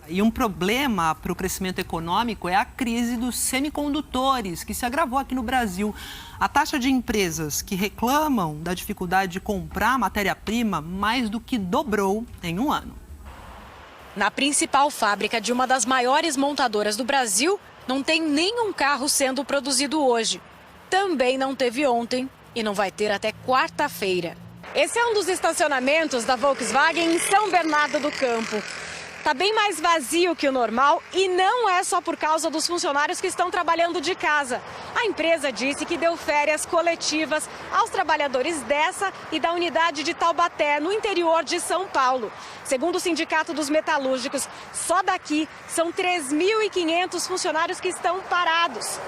E um problema para o crescimento econômico é a crise dos semicondutores, que se agravou aqui no Brasil. A taxa de empresas que reclamam da dificuldade de comprar matéria-prima mais do que dobrou em um ano. Na principal fábrica de uma das maiores montadoras do Brasil, não tem nenhum carro sendo produzido hoje. Também não teve ontem e não vai ter até quarta-feira. Esse é um dos estacionamentos da Volkswagen em São Bernardo do Campo. Está bem mais vazio que o normal e não é só por causa dos funcionários que estão trabalhando de casa. A empresa disse que deu férias coletivas aos trabalhadores dessa e da unidade de Taubaté, no interior de São Paulo. Segundo o Sindicato dos Metalúrgicos, só daqui são 3.500 funcionários que estão parados.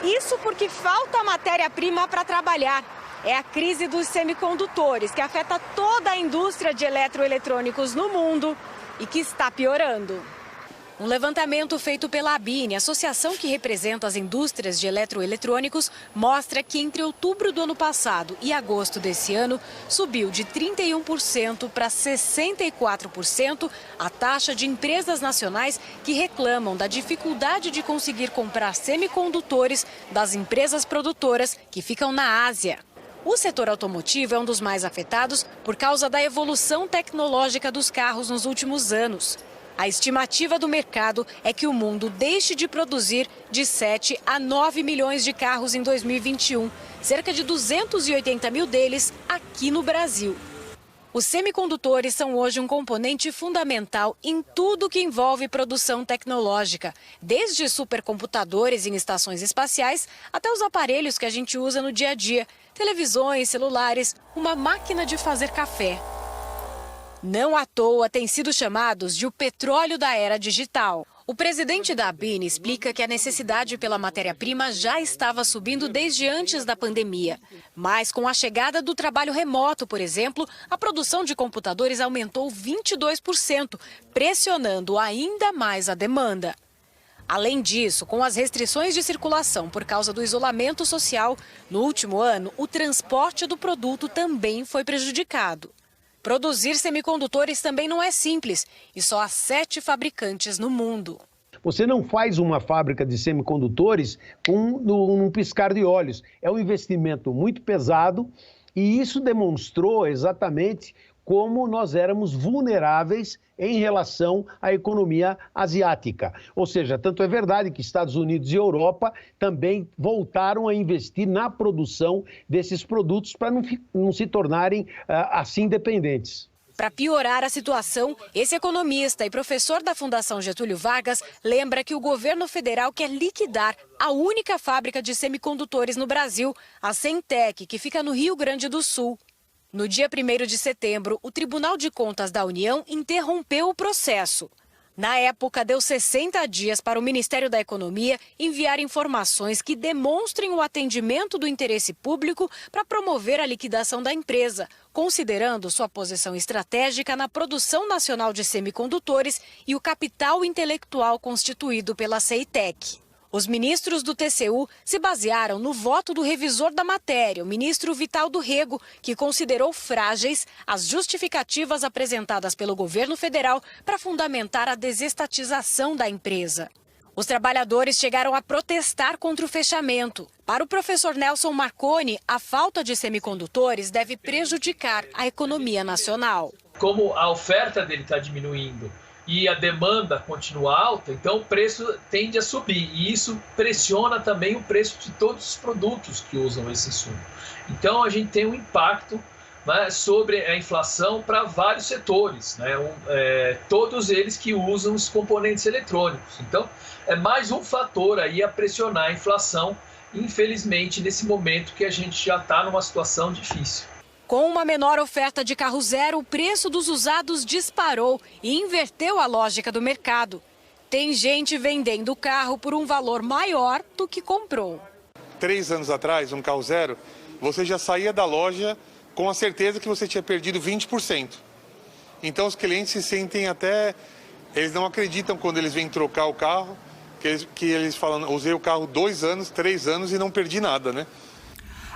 Isso porque falta matéria-prima para trabalhar. É a crise dos semicondutores, que afeta toda a indústria de eletroeletrônicos no mundo e que está piorando. Um levantamento feito pela ABINE, associação que representa as indústrias de eletroeletrônicos, mostra que entre outubro do ano passado e agosto desse ano, subiu de 31% para 64% a taxa de empresas nacionais que reclamam da dificuldade de conseguir comprar semicondutores das empresas produtoras que ficam na Ásia. O setor automotivo é um dos mais afetados por causa da evolução tecnológica dos carros nos últimos anos. A estimativa do mercado é que o mundo deixe de produzir de 7 a 9 milhões de carros em 2021, cerca de 280 mil deles aqui no Brasil. Os semicondutores são hoje um componente fundamental em tudo que envolve produção tecnológica, desde supercomputadores em estações espaciais até os aparelhos que a gente usa no dia a dia, televisões, celulares, uma máquina de fazer café. Não à toa têm sido chamados de o petróleo da era digital. O presidente da ABINE explica que a necessidade pela matéria-prima já estava subindo desde antes da pandemia. Mas com a chegada do trabalho remoto, por exemplo, a produção de computadores aumentou 22%, pressionando ainda mais a demanda. Além disso, com as restrições de circulação por causa do isolamento social, no último ano, o transporte do produto também foi prejudicado. Produzir semicondutores também não é simples e só há 7 fabricantes no mundo. Você não faz uma fábrica de semicondutores num piscar de olhos. É um investimento muito pesado e isso demonstrou exatamente como nós éramos vulneráveis em relação à economia asiática. Ou seja, tanto é verdade que Estados Unidos e Europa também voltaram a investir na produção desses produtos para não se tornarem assim dependentes. Para piorar a situação, esse economista e professor da Fundação Getúlio Vargas lembra que o governo federal quer liquidar a única fábrica de semicondutores no Brasil, a Centec, que fica no Rio Grande do Sul. No dia 1º de setembro, o Tribunal de Contas da União interrompeu o processo. Na época, deu 60 dias para o Ministério da Economia enviar informações que demonstrem o atendimento do interesse público para promover a liquidação da empresa, considerando sua posição estratégica na produção nacional de semicondutores e o capital intelectual constituído pela CEITEC. Os ministros do TCU se basearam no voto do revisor da matéria, o ministro Vital do Rego, que considerou frágeis as justificativas apresentadas pelo governo federal para fundamentar a desestatização da empresa. Os trabalhadores chegaram a protestar contra o fechamento. Para o professor Nelson Marconi, a falta de semicondutores deve prejudicar a economia nacional. Como a oferta dele está diminuindo e a demanda continua alta, então o preço tende a subir e isso pressiona também o preço de todos os produtos que usam esse insumo. Então a gente tem um impacto, né, sobre a inflação para vários setores, né, todos eles que usam os componentes eletrônicos. Então é mais um fator aí a pressionar a inflação, infelizmente nesse momento que a gente já está numa situação difícil. Com uma menor oferta de carro zero, o preço dos usados disparou e inverteu a lógica do mercado. Tem gente vendendo o carro por um valor maior do que comprou. 3 anos atrás, um carro zero, você já saía da loja com a certeza que você tinha perdido 20%. Então os clientes se sentem até... Eles não acreditam quando eles vêm trocar o carro, que eles falam, usei o carro 2 anos, 3 anos e não perdi nada, né?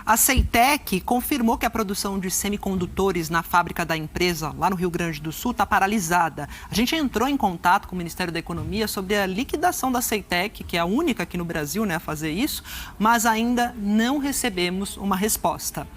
A Ceitec confirmou que a produção de semicondutores na fábrica da empresa, lá no Rio Grande do Sul, está paralisada. A gente entrou em contato com o Ministério da Economia sobre a liquidação da Ceitec, que é a única aqui no Brasil, né, a fazer isso, mas ainda não recebemos uma resposta.